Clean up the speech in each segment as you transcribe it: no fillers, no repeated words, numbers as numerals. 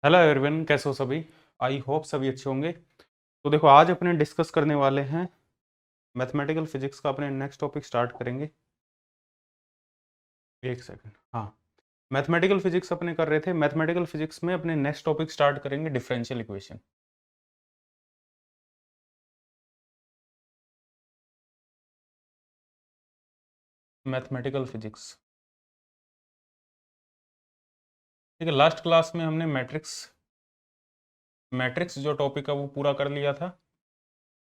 Hello everyone, कैसे हो सभी। आई होप सभी अच्छे होंगे। तो देखो, आज अपने डिस्कस करने वाले हैं मैथमेटिकल फिजिक्स का। अपने नेक्स्ट टॉपिक स्टार्ट करेंगे। एक सेकंड। हाँ, मैथमेटिकल फिजिक्स अपने कर रहे थे। मैथमेटिकल फिजिक्स में अपने नेक्स्ट टॉपिक स्टार्ट करेंगे डिफरेंशियल इक्वेशन। मैथमेटिकल फिजिक्स, ठीक है। लास्ट क्लास में हमने मैट्रिक्स मैट्रिक्स जो टॉपिक है वो पूरा कर लिया था।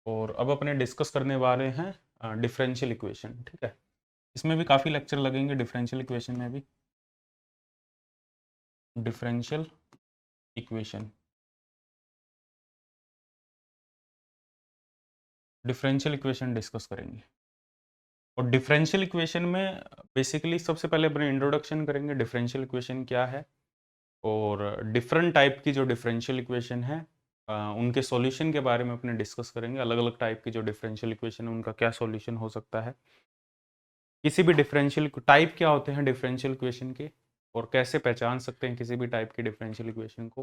और अब अपने डिस्कस करने वाले हैं डिफरेंशियल इक्वेशन, ठीक है। इसमें भी काफ़ी लेक्चर लगेंगे, डिफरेंशियल इक्वेशन में भी। Differential equation differential equation discuss करेंगे। और डिफरेंशियल इक्वेशन में बेसिकली सबसे पहले अपने इंट्रोडक्शन करेंगे, डिफरेंशियल इक्वेशन क्या है। और डिफरेंट टाइप की जो डिफरेंशियल इक्वेशन है उनके सॉल्यूशन के बारे में अपने डिस्कस करेंगे। अलग अलग टाइप की जो डिफरेंशियल इक्वेशन है उनका क्या सॉल्यूशन हो सकता है। किसी भी डिफरेंशियल टाइप क्या होते हैं डिफरेंशियल इक्वेशन के, और कैसे पहचान सकते हैं किसी भी टाइप की डिफरेंशियल इक्वेशन को।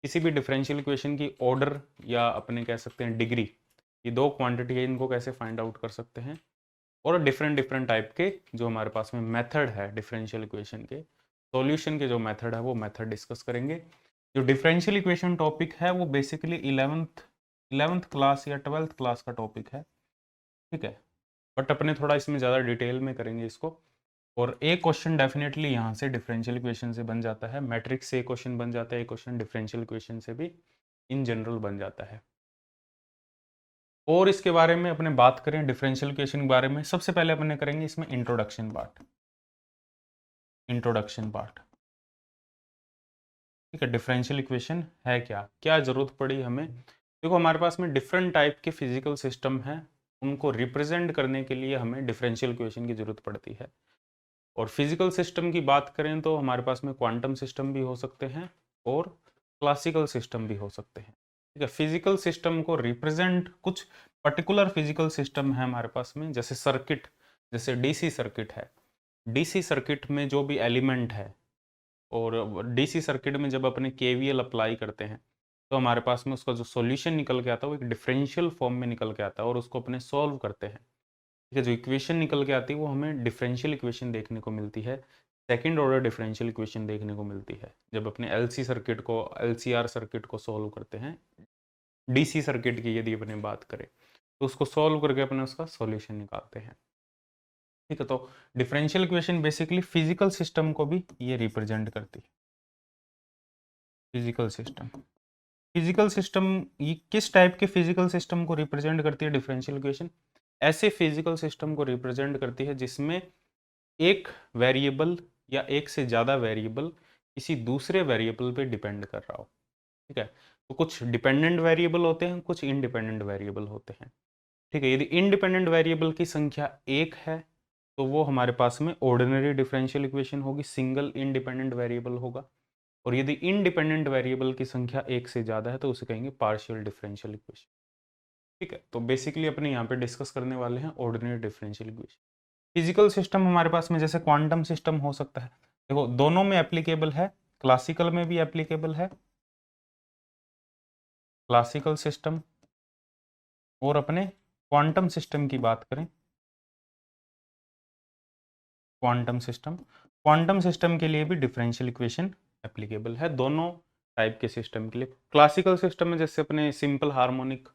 किसी भी डिफरेंशियल इक्वेशन की ऑर्डर या अपने कह सकते हैं डिग्री, ये दो क्वांटिटी है, इनको कैसे फाइंड आउट कर सकते हैं। और डिफरेंट डिफरेंट टाइप के जो हमारे पास में मेथड है डिफरेंशियल इक्वेशन के सॉल्यूशन के, जो मेथड है वो मेथड डिस्कस करेंगे। जो डिफरेंशियल इक्वेशन टॉपिक है वो बेसिकली इलेवेंथ क्लास या ट्वेल्थ क्लास का टॉपिक है, ठीक है। बट अपने थोड़ा इसमें ज़्यादा डिटेल में करेंगे इसको। और एक क्वेश्चन डेफिनेटली यहाँ से डिफरेंशियल इक्वेशन से बन जाता है, मैट्रिक्स से एक क्वेश्चन बन जाता है, एक क्वेश्चन डिफरेंशियल इक्वेशन से भी इन जनरल बन जाता है। और इसके बारे में अपने बात करें डिफरेंशियल इक्वेशन के बारे में, सबसे पहले अपने करेंगे इसमें इंट्रोडक्शन पार्ट, ठीक है। डिफरेंशियल इक्वेशन है क्या, क्या जरूरत पड़ी हमें। देखो, हमारे पास में डिफरेंट टाइप के फिजिकल सिस्टम हैं, उनको रिप्रेजेंट करने के लिए हमें डिफरेंशियल इक्वेशन की जरूरत पड़ती है। और फिजिकल सिस्टम की बात करें तो हमारे पास में क्वांटम सिस्टम भी हो सकते हैं और क्लासिकल सिस्टम भी हो सकते हैं, ठीक है। फिजिकल सिस्टम को रिप्रेजेंट कुछ पर्टिकुलर फिजिकल सिस्टम है हमारे पास में, जैसे सर्किट, जैसे डीसी सर्किट है। डीसी सर्किट में जो भी एलिमेंट है, और डीसी सर्किट में जब अपने केवीएल अप्लाई करते हैं तो हमारे पास में उसका जो सॉल्यूशन निकल के आता है वो एक डिफरेंशियल फॉर्म में निकल के आता है, और उसको अपने सॉल्व करते हैं, ठीक है। जो इक्वेशन निकल के आती है वो हमें डिफरेंशियल इक्वेशन देखने को मिलती है। सेकंड ऑर्डर डिफरेंशियल इक्वेशन देखने को मिलती है जब अपने एलसी सर्किट को, एलसीआर सर्किट को सॉल्व करते हैं। डीसी सर्किट की यदि अपने बात करें तो उसको सॉल्व करके अपने उसका सॉल्यूशन निकालते हैं, ठीक है। तो differential equation basically physical system को भी ये रिप्रेजेंट करती है। फिजिकल सिस्टम ये किस टाइप के फिजिकल सिस्टम को रिप्रेजेंट करती है डिफरेंशियल इक्वेशन। ऐसे फिजिकल सिस्टम को रिप्रेजेंट करती है जिसमें एक वेरिएबल या एक से ज़्यादा वेरिएबल किसी दूसरे वेरिएबल पे डिपेंड कर रहा हो, ठीक है। तो कुछ डिपेंडेंट वेरिएबल होते हैं, कुछ इंडिपेंडेंट वेरिएबल होते हैं, ठीक है। यदि इंडिपेंडेंट वेरिएबल की संख्या एक है तो वो हमारे पास में ऑर्डिनरी डिफरेंशियल इक्वेशन होगी, सिंगल इंडिपेंडेंट वेरिएबल होगा। और यदि इंडिपेंडेंट वेरिएबल की संख्या एक से ज़्यादा है तो उसे कहेंगे पार्शियल डिफरेंशियल इक्वेशन, ठीक है। तो बेसिकली अपने यहाँ पे डिस्कस करने वाले हैं ordinary differential equation. Physical system हमारे पास में जैसे क्वांटम सिस्टम हो सकता है, देखो दोनों में एप्लीकेबल है, क्लासिकल में भी एप्लीकेबल है, क्लासिकल सिस्टम। और अपने क्वांटम सिस्टम की बात करें, क्वांटम सिस्टम के लिए भी डिफरेंशियल इक्वेशन एप्लीकेबल है, दोनों टाइप के सिस्टम के लिए। क्लासिकल सिस्टम में जैसे अपने सिंपल हार्मोनिक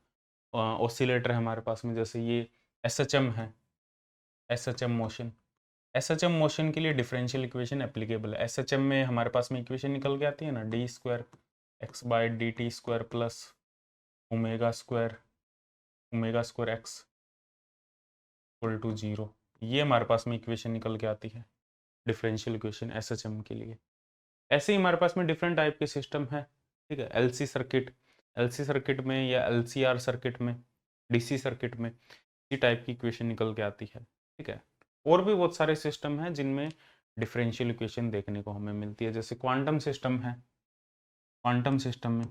ऑसिलेटर है हमारे पास में, जैसे ये एसएचएम है, एसएचएम मोशन। एसएचएम मोशन के लिए डिफरेंशियल इक्वेशन एप्लीकेबल है। एसएचएम में हमारे पास में इक्वेशन निकल के आती है ना, d square x by d t square plus omega square x equal to zero. ये हमारे पास में इक्वेशन निकल के आती है डिफरेंशियल इक्वेशन एसएचएम के लिए। ऐसे ही हमारे पास में डिफरेंट टाइप के सिस्टम है, ठीक है। एलसी सर्किट में या एलसीआर सर्किट में, डीसी सर्किट में इसी टाइप की इक्वेशन निकल के आती है, ठीक है। और भी बहुत सारे सिस्टम हैं जिनमें डिफरेंशियल इक्वेशन देखने को हमें मिलती है, जैसे क्वांटम सिस्टम है। क्वांटम सिस्टम में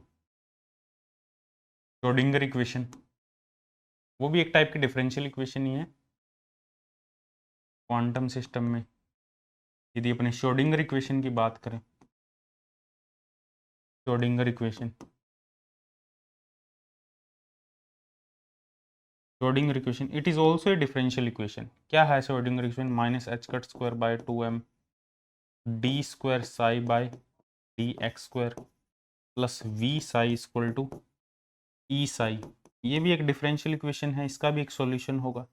श्रोडिंगर इक्वेशन, वो भी एक टाइप की डिफरेंशियल इक्वेशन ही है। क्वांटम सिस्टम में यदि अपने श्रोडिंगर इक्वेशन की बात करें Schrodinger equation, Schrodinger equation it is also a differential equation. क्या है Schrodinger equation? Minus h cut square by 2m d square psi by d x square plus v psi equal to e psi. ये भी एक differential equation है, इसका भी एक solution होगा।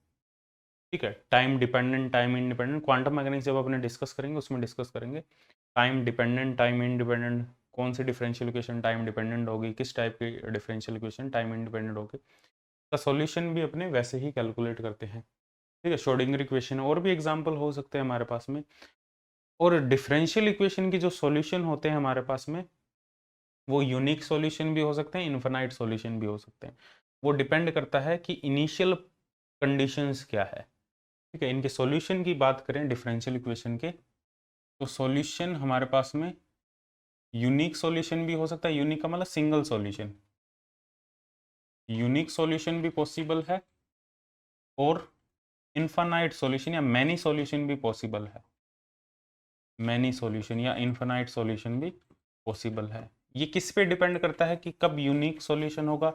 ठीक है, time dependent, time independent, quantum mechanics जब अपने डिस्कस करेंगे उसमें डिस्कस करेंगे। टाइम डिपेंडेंट, टाइम इंडिपेंडेंट, कौन सी डिफरेंशियल इक्वेशन टाइम डिपेंडेंट होगी, किस टाइप की डिफरेंशियल इक्वेशन टाइम इंडिपेंडेंट होगी, का सॉल्यूशन भी अपने वैसे ही कैलकुलेट करते हैं। ठीक है, श्रोडिंगर इक्वेशन और भी एग्जाम्पल हो सकते हैं हमारे पास में। और डिफरेंशियल इक्वेशन की जो सॉल्यूशन होते हैं हमारे पास में, वो यूनिक सॉल्यूशन भी हो सकते हैं, इन्फिनाइट सॉल्यूशन भी हो सकते हैं। वो डिपेंड करता है कि इनिशियल कंडीशंस क्या है। ठीक है, इनके सॉल्यूशन की बात करें डिफरेंशियल इक्वेशन के, तो सॉल्यूशन हमारे पास में यूनिक सॉल्यूशन भी हो सकता है। यूनिक का मतलब सिंगल सॉल्यूशन, यूनिक सॉल्यूशन भी पॉसिबल है और इनफाइनाइट सॉल्यूशन या मैनी सॉल्यूशन भी पॉसिबल है। मैनी सॉल्यूशन या इनफाइनाइट सॉल्यूशन भी पॉसिबल है। ये किस पे डिपेंड करता है कि कब यूनिक सॉल्यूशन होगा,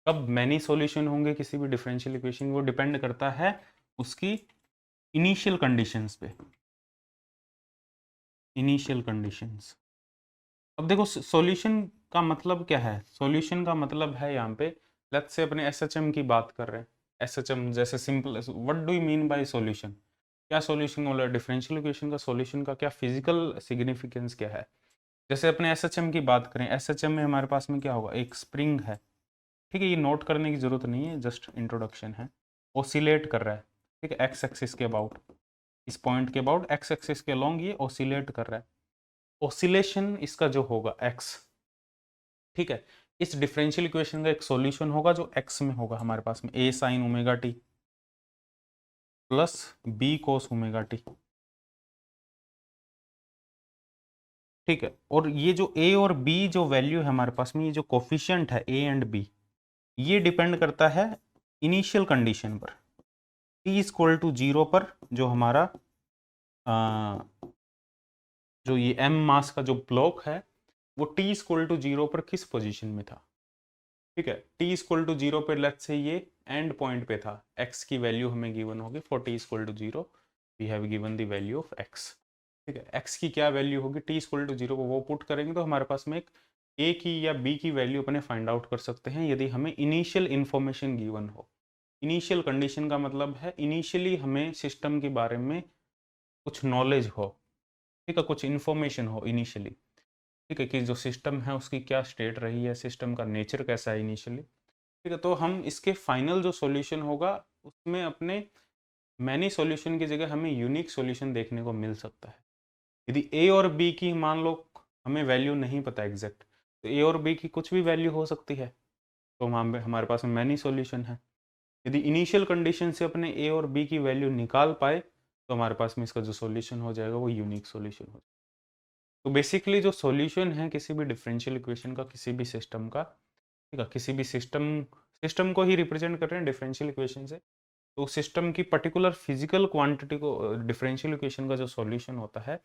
कब मैनी सॉल्यूशन होंगे किसी भी डिफरेंशियल इक्वेशन। वो डिपेंड करता है उसकी इनिशियल कंडीशंस पे, इनिशियल कंडीशंस। अब देखो सॉल्यूशन का मतलब क्या है? सॉल्यूशन का मतलब है यहाँ पे, लेट्स से अपने एसएचएम की बात कर रहे हैं। एसएचएम जैसे simple, what do you mean by solution? क्या सॉल्यूशन बोला? डिफरेंशियल इक्वेशन का सॉल्यूशन का क्या फिजिकल सिग्निफिकेंस क्या है? जैसे अपने एसएचएम की बात करें, एसएचएम में हमारे पास में क्या होगा? एक स्प्रिंग है। ठीक है, ये नोट करने की जरूरत नहीं है, जस्ट इंट्रोडक्शन है। ओसिलेट कर रहा है, ठीक है, एक्स एक्सिस के अबाउट, इस पॉइंट के अबाउट एक्स एक्सिस के अलोंग ये ओसिलेट कर रहा है। ओसिलेशन इसका जो होगा एक्स, ठीक है, इस डिफरेंशियल इक्वेशन का एक सॉल्यूशन होगा जो एक्स में होगा हमारे पास में, a sine omega t plus b cos omega t. ठीक है, और ये जो ए और बी जो वैल्यू है हमारे पास में, ये जो कोफिशिएंट है ए एंड बी, ये डिपेंड करता है इनिशियल कंडीशन पर। टी इक्वल टू जीरो पर जो हमारा जो ये एम मास का जो ब्लॉक है, वो टी इक्वल टू जीरो पर किस पोजीशन में था। ठीक है, टी इक्वल टू जीरो पर लेट्स से ये एंड पॉइंट पे था, एक्स की वैल्यू हमें गिवन होगी for t equal to zero, we have given the value of x. ठीक है, एक्स की क्या वैल्यू होगी टी इक्वल टू जीरो को, वो पुट करेंगे तो हमारे पास में एक ए की या बी की वैल्यू अपने फाइंड आउट कर सकते हैं, यदि हमें इनिशियल इन्फॉर्मेशन गिवन हो। इनिशियल कंडीशन का मतलब है इनिशियली हमें सिस्टम के बारे में कुछ नॉलेज हो। ठीक है, कुछ इन्फॉर्मेशन हो इनिशियली। ठीक है, कि जो सिस्टम है उसकी क्या स्टेट रही है, सिस्टम का नेचर कैसा है इनिशियली। ठीक है, तो हम इसके फाइनल जो सॉल्यूशन होगा उसमें अपने मैनी सॉल्यूशन की जगह हमें यूनिक सॉल्यूशन देखने को मिल सकता है। यदि ए और बी की मान लो हमें वैल्यू नहीं पता एग्जैक्ट, तो ए और बी की कुछ भी वैल्यू हो सकती है, तो हमारे पास में मैनी सॉल्यूशन है। यदि इनिशियल कंडीशन से अपने ए और बी की वैल्यू निकाल पाए, तो हमारे पास में इसका जो सॉल्यूशन हो जाएगा वो यूनिक सॉल्यूशन हो जाएगा। तो बेसिकली जो सॉल्यूशन है किसी भी डिफरेंशियल इक्वेशन का, किसी भी सिस्टम का, ठीक है, किसी भी सिस्टम, सिस्टम को ही रिप्रेजेंट कर रहे हैं डिफरेंशियल इक्वेशन से, तो सिस्टम की पर्टिकुलर फिजिकल क्वांटिटी को, डिफरेंशियल इक्वेशन का जो सॉल्यूशन होता है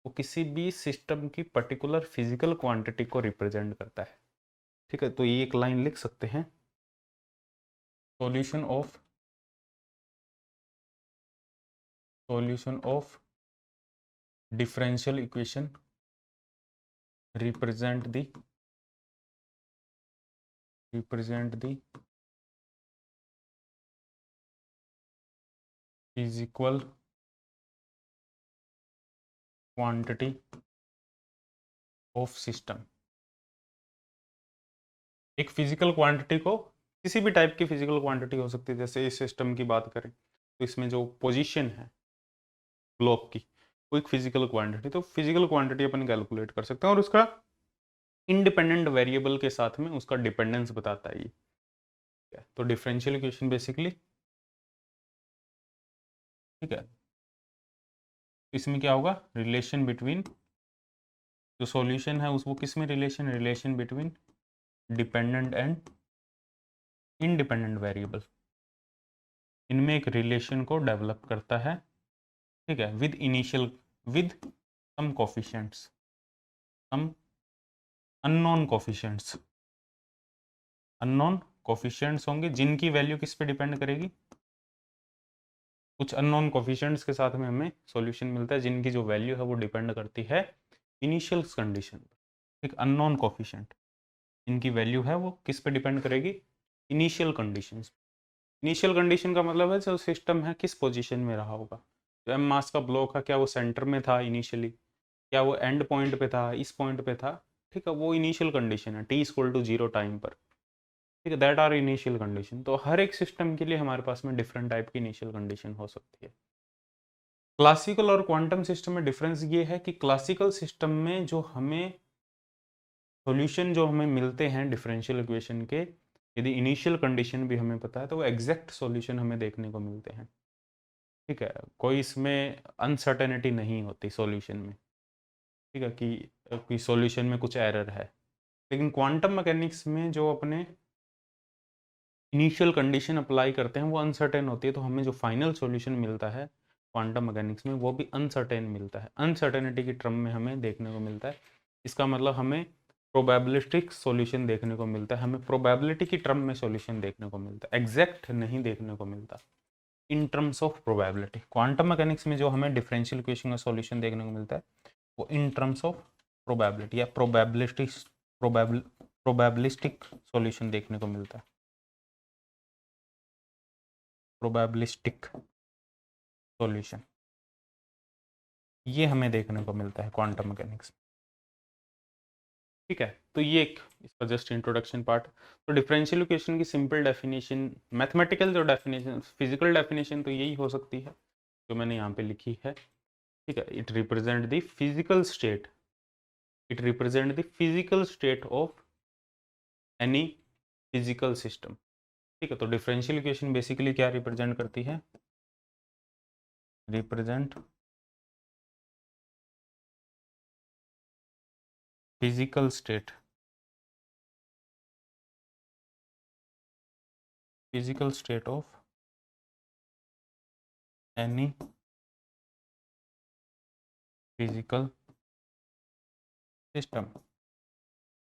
वो किसी भी सिस्टम की पर्टिकुलर फिजिकल क्वांटिटी को रिप्रेजेंट करता है। ठीक है, तो ये एक लाइन लिख सकते हैं, solution of differential equation represent the physical quantity of system। एक फिजिकल क्वांटिटी को, किसी भी टाइप की फिजिकल क्वांटिटी हो सकती है, जैसे इस सिस्टम की बात करें तो इसमें जो पोजीशन है ब्लॉक की, वो एक फिजिकल क्वांटिटी, तो फिजिकल क्वांटिटी अपन कैलकुलेट कर सकते हैं और उसका इंडिपेंडेंट वेरिएबल के साथ में उसका डिपेंडेंस बताता है ये। तो डिफरेंशियल इक्वेशन बेसिकली, ठीक है, इसमें क्या होगा, रिलेशन बिटवीन, जो सॉल्यूशन है उस वो किस में relation between dependent and independent variable, इनमें एक रिलेशन को डेवलप करता है। ठीक है, with initial, with some coefficients, some unknown coefficients, unknown coefficients होंगे जिनकी वैल्यू किस पे डिपेंड करेगी, कुछ अननोन कोफिशिएंट्स के साथ में हमें सॉल्यूशन मिलता है जिनकी जो वैल्यू है वो डिपेंड करती है इनिशियल कंडीशन पर। एक अननोन कोफिशिएंट इनकी वैल्यू है वो किस पे डिपेंड करेगी, इनिशियल कंडीशंस। इनिशियल कंडीशन का मतलब है जो सिस्टम है किस पोजीशन में रहा होगा। जो एम मास का ब्लॉक है क्या वो सेंटर में था इनिशियली, क्या वो एंड पॉइंट पे था, इस पॉइंट पे था, ठीक है, वो इनिशियल कंडीशन है टी इक्वल टू 0 टाइम पर, ठीक है, दैट आर इनिशियल कंडीशन। तो हर एक सिस्टम के लिए हमारे पास में डिफरेंट टाइप की इनिशियल कंडीशन हो सकती है। क्लासिकल और क्वांटम सिस्टम में डिफरेंस ये है कि क्लासिकल सिस्टम में जो हमें सॉल्यूशन जो हमें मिलते हैं डिफरेंशियल इक्वेशन के, यदि इनिशियल कंडीशन भी हमें पता है तो वो एग्जैक्ट सॉल्यूशन हमें देखने को मिलते हैं, ठीक है, कोई इसमें अनसर्टेनिटी नहीं होती सॉल्यूशन में, ठीक है, कि सॉल्यूशन में कुछ एरर है। लेकिन क्वांटम मैकेनिक्स में जो अपने इनिशियल कंडीशन अप्लाई करते हैं वो अनसर्टेन होती है, तो हमें जो फाइनल सॉल्यूशन मिलता है क्वांटम मैकेनिक्स में वो भी अनसर्टेन मिलता है, अनसर्टेनिटी की टर्म में हमें देखने को मिलता है। इसका मतलब हमें प्रोबेबिलिस्टिक सॉल्यूशन देखने को मिलता है, हमें प्रोबेबिलिटी की टर्म में सॉल्यूशन देखने को मिलता है, एग्जैक्ट नहीं देखने को मिलता इन terms of probability. Quantum mechanics में जो हमें डिफरेंशियल इक्वेशन का सॉल्यूशन देखने को मिलता है वो इन टर्म्स ऑफ प्रोबेबिलिटी या प्रोबेबिलिस्टिक सॉल्यूशन देखने को मिलता है, प्रोबेबिलिस्टिक सॉल्यूशन ये हमें देखने को मिलता है क्वांटम मैकेनिक्स, ठीक है। तो ये एक इसका जस्ट इंट्रोडक्शन पार्ट। तो डिफरेंशियल इक्वेशन की सिंपल डेफिनेशन, मैथमेटिकल जो डेफिनेशन, फिजिकल डेफिनेशन तो यही हो सकती है जो मैंने यहाँ पे लिखी है, ठीक है। It represent the physical state, it represent the physical state of any physical system, ठीक है। तो डिफरेंशियल इक्वेशन बेसिकली क्या रिप्रेजेंट करती है, represent physical state, physical state of any physical system,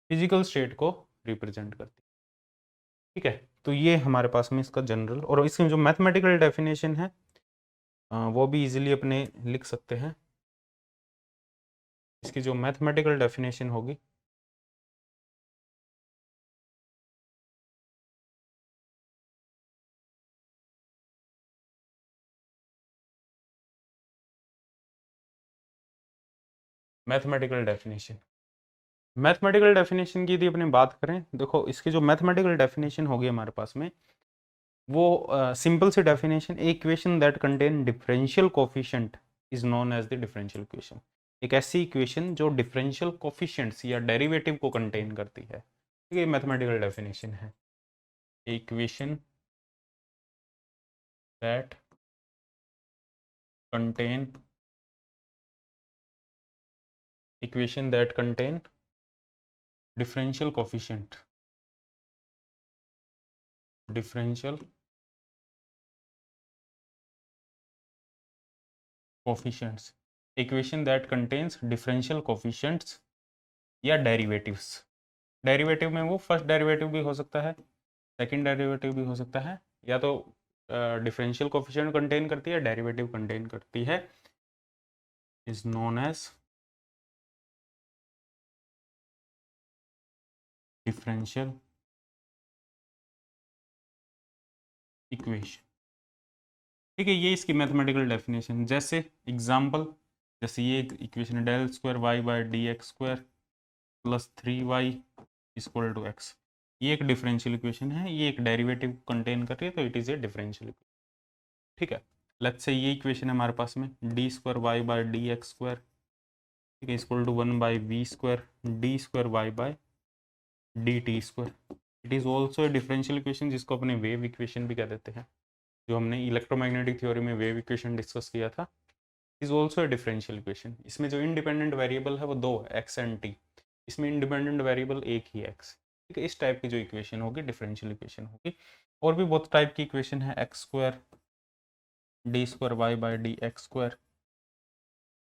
physical state को रिप्रेजेंट करती है, ठीक है। तो ये हमारे पास में इसका जनरल, और इसकी जो मैथमेटिकल डेफिनेशन है वो भी इजीली अपने लिख सकते हैं। इसकी जो मैथमेटिकल डेफिनेशन होगी, मैथमेटिकल डेफिनेशन, मैथमेटिकल डेफिनेशन की यदि अपने बात करें, देखो इसकी जो मैथमेटिकल डेफिनेशन होगी हमारे पास में वो सिंपल सी definition, equation that contain differential coefficient is known as the differential equation. एक ऐसी इक्वेशन जो डिफरेंशियल कोफिशिएंट्स या डेरिवेटिव को कंटेन करती है, ठीक है, मैथमेटिकल डेफिनेशन है। Equation that contain, equation that contain differential coefficient, differential coefficients, equation that contains differential coefficients या डेरिवेटिव्स। डेरिवेटिव में वो फर्स्ट डेरिवेटिव भी हो सकता है, सेकंड डेरिवेटिव भी हो सकता है, या तो डिफरेंशियल कोफिशिएंट कंटेन करती है, डेरिवेटिव कंटेन करती है, is known as differential equation, ठीक है। ये इसकी मैथमेटिकल डेफिनेशन, जैसे एग्जांपल, जैसे ये equation del square y by d x square plus 3y equal to x, ये एक डिफरेंशियल इक्वेशन है, ये एक डेरिवेटिव कंटेन कर रही है, तो it is a differential equation, ठीक है। लेट्स से ये इक्वेशन है हमारे पास में d square y by d x square, ठीक है, equal to 1/v square d square y by d t square. It is also a differential equation जिसको अपने वेव इक्वेशन भी कह देते हैं, जो हमने इलेक्ट्रोमैग्नेटिक थ्योरी में वेव इक्वेशन डिस्कस किया था, is also a differential equation. इसमें जो इंडिपेंडेंट वेरिएबल है वो दो है, एक्स एंड टी, इसमें इंडिपेंडेंट वेरिएबल एक ही एक्स, ठीक है। इस टाइप की जो इक्वेशन होगी डिफरेंशियल इक्वेशन होगी। और भी बहुत टाइप की इक्वेशन है, x square d square y by d x square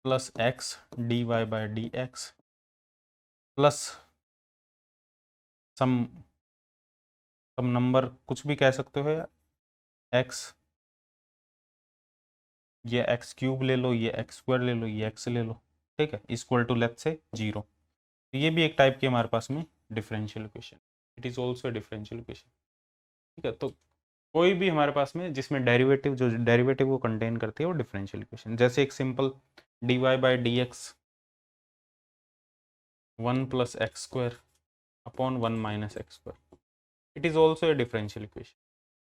plus x d y by d x plus some some number कुछ भी कह सकते हो, या एक्स, ये एक्स क्यूब ले लो, ये एक्स स्क्वायर ले लो, ये एक्स ले लो, ठीक है, इक्वल टू लेट्स से 0। तो ये भी एक टाइप की हमारे पास में differential equation, it is also differential equation, ठीक है। तो कोई भी हमारे पास में जिसमें डेरिवेटिव, जो डेरिवेटिव को कंटेन करती है वो डिफरेंशियल इक्वेशन। जैसे एक simple dy by D x 1 plus x square upon 1 minus x square, it is also a differential equation,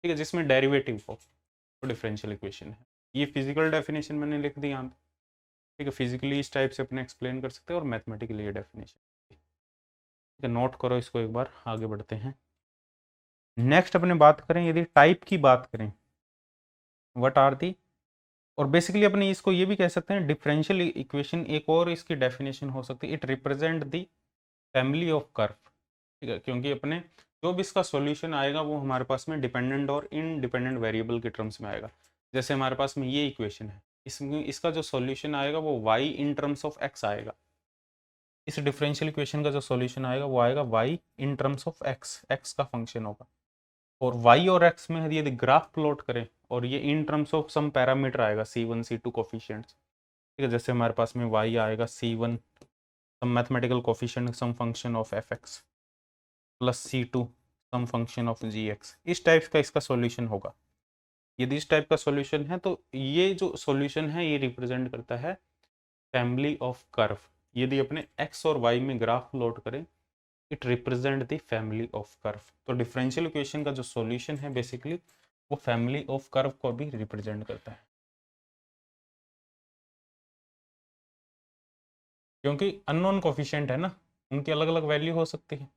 ठीक है, जिसमें डेरिवेटिव हो वो डिफरेंशियल इक्वेशन है। ये फिजिकल डेफिनेशन मैंने लिख दी यहाँ पे, ठीक है। फिजिकली इस टाइप से अपने एक्सप्लेन कर सकते हैं और मैथमेटिकली ये डेफिनेशन, ठीक है। नोट करो इसको एक बार, आगे बढ़ते हैं। नेक्स्ट अपने बात करें, यदि टाइप की बात करें, व्हाट आर दी, और बेसिकली अपने इसको ये भी कह सकते हैं डिफरेंशियल इक्वेशन, एक और इसकी डेफिनेशन हो सकती है, it represent the family of curve, ठीक है, क्योंकि अपने जो भी इसका सॉल्यूशन आएगा वो हमारे पास में डिपेंडेंट और इनडिपेंडेंट वेरिएबल के टर्म्स में आएगा। जैसे हमारे पास में ये इक्वेशन है, इसमें इसका जो सॉल्यूशन आएगा वो y in terms of x आएगा। इस डिफरेंशियल इक्वेशन का जो सॉल्यूशन आएगा वो आएगा y in terms of x का फंक्शन होगा। और y और x में यदि ग्राफ प्लॉट करें और ये in terms of some parameter आएगा c1 c2 कोफिशिएंट्स, ठीक है, जैसे हमारे पास में y आएगा c1 some mathematical coefficient some function of fx plus c2 some function of gx, इस टाइप का इसका सॉल्यूशन होगा। यदि इस टाइप का सॉल्यूशन है तो ये जो सॉल्यूशन है ये रिप्रेजेंट करता है फैमिली ऑफ कर्व। यदि अपने x और y में ग्राफ प्लॉट करें, it represent the family of curve. तो डिफरेंशियल इक्वेशन का जो सॉल्यूशन है बेसिकली वो फैमिली ऑफ कर्व को भी रिप्रेजेंट करता है, क्योंकि अननोन कोफिशिएंट है ना, उनकी अलग अलग वैल्यू हो सकती है।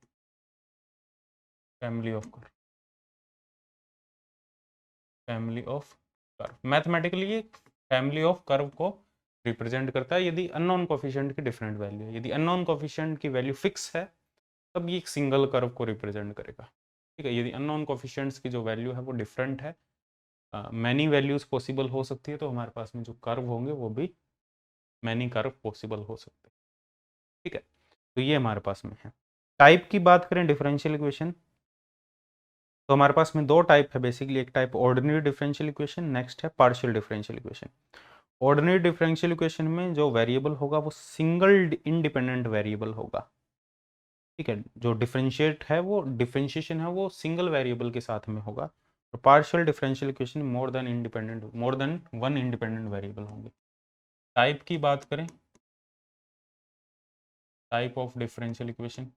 Family of curve, family of curve mathematically ये फैमिली ऑफ कर्व को रिप्रेजेंट करता है यदि अननोन कोफिशिएंट की डिफरेंट वैल्यू है। यदि अननोन कोफिशिएंट की वैल्यू फिक्स है तब ये एक सिंगल कर्व को रिप्रेजेंट करेगा, ठीक है। यदि अननोन कोफिशिएंट्स की जो वैल्यू है वो डिफरेंट है, मैनी वैल्यूज पॉसिबल हो सकती है, तो हमारे पास में जो कर्व होंगे वो भी मैनी कर्व पॉसिबल हो सकते हैं, ठीक है। तो ये हमारे पास में है। टाइप की बात करें डिफरेंशियल इक्वेशन, तो हमारे पास में दो टाइप है बेसिकली, एक type ordinary differential equation, next है partial differential equation. Ordinary differential equation में जो वेरिएबल होगा वो सिंगल इंडिपेंडेंट वेरिएबल होगा, ठीक है। जो डिफरेंशिएट है वो डिफरेंशिएशन है वो सिंगल वेरिएबल के साथ में होगा। और partial differential equation more than one independent variable होंगे। टाइप की बात करें, type of differential equation,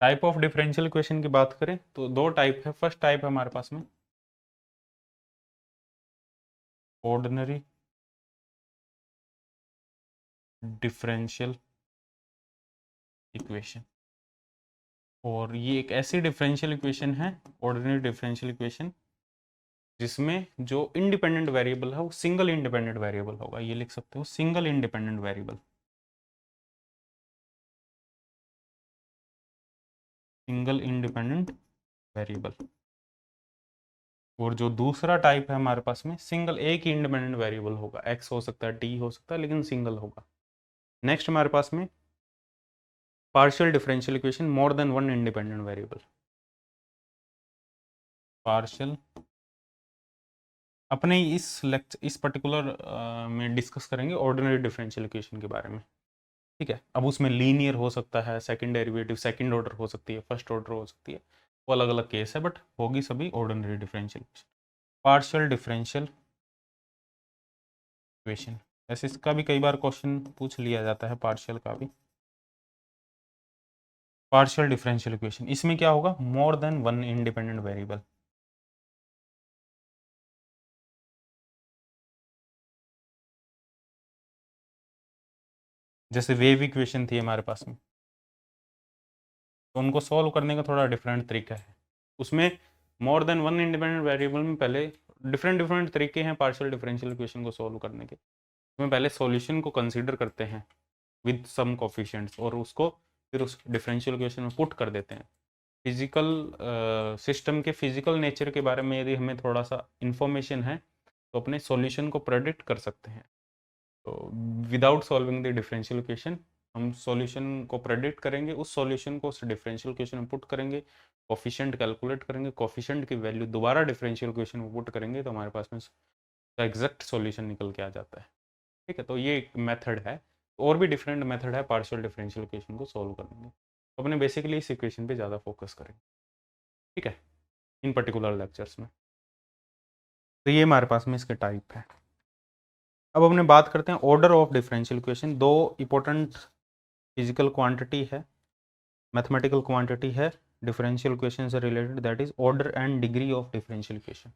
type of differential equation की बात करें तो दो टाइप है। फर्स्ट टाइप है हमारे पास में ऑर्डिनरी डिफरेंशियल इक्वेशन, और ये एक ऐसी डिफरेंशियल इक्वेशन है, ऑर्डिनरी डिफरेंशियल इक्वेशन, जिसमें जो इंडिपेंडेंट वेरिएबल है वो सिंगल इंडिपेंडेंट वेरिएबल होगा। ये लिख सकते हो single independent variable, single independent variable. और जो दूसरा टाइप है हमारे पास में सिंगल एक ही इंडिपेंडेंट वेरिएबल होगा, एक्स हो सकता है, टी हो सकता है, लेकिन सिंगल होगा। नेक्स्ट हमारे पास में partial differential equation, more than one independent variable. Partial अपने इस पर्टिकुलर में डिस्कस करेंगे ऑर्डिनरी डिफरेंशियल इक्वेशन के बारे में, ठीक है। अब उसमें लीनियर हो सकता है, सेकंड डेरिवेटिव सेकंड ऑर्डर हो सकती है, फर्स्ट ऑर्डर हो सकती है, वो अलग अलग केस है, बट होगी सभी ordinary differential equation. Partial differential equation, ऐसे इसका भी कई बार क्वेश्चन पूछ लिया जाता है, पार्शियल का भी। पार्शियल डिफरेंशियल इक्वेशन, इसमें क्या होगा, more than one independent variable. जैसे वेव इक्वेशन थी हमारे पास में, तो उनको सॉल्व करने का थोड़ा डिफरेंट तरीका है। उसमें more than one independent variable में पहले डिफरेंट डिफरेंट तरीके हैं पार्शियल डिफरेंशियल इक्वेशन को सॉल्व करने के। उसमें पहले सॉल्यूशन को कंसीडर करते हैं विद सम कोफिशिएंट्स, और उसको फिर उस डिफरेंशियल इक्वेशन में पुट कर देते हैं। फिजिकल सिस्टम के फिजिकल नेचर के बारे में यदि हमें थोड़ा सा इंफॉर्मेशन है तो अपने सॉल्यूशन को प्रेडिक्ट कर सकते हैं। तो without solving the differential equation हम सॉल्यूशन को प्रेडिक्ट करेंगे, उस सॉल्यूशन को उस डिफरेंशियल इक्वेशन में पुट करेंगे, कोफिशिएंट कैलकुलेट करेंगे, कोफिशिएंट की वैल्यू दोबारा डिफरेंशियल इक्वेशन में पुट करेंगे, तो हमारे पास में एग्जैक्ट सॉल्यूशन निकल के आ जाता है। ठीक है, तो ये एक मेथड है। और भी डिफरेंट मेथड है पार्शियल डिफरेंशियल इक्वेशन को सॉल्व करने के। तो अपने बेसिकली इस इक्वेशन पे ज़्यादा फोकस करेंगे, ठीक है, इन पर्टिकुलर लेक्चर्स में। तो ये हमारे पास में इसके टाइप है। अब हमने बात करते हैं ऑर्डर ऑफ डिफरेंशियल इक्वेशन। दो इंपॉर्टेंट फिजिकल क्वांटिटी है, मैथमेटिकल क्वांटिटी है डिफरेंशियल इक्वेशन से related, that is order and degree of differential equation.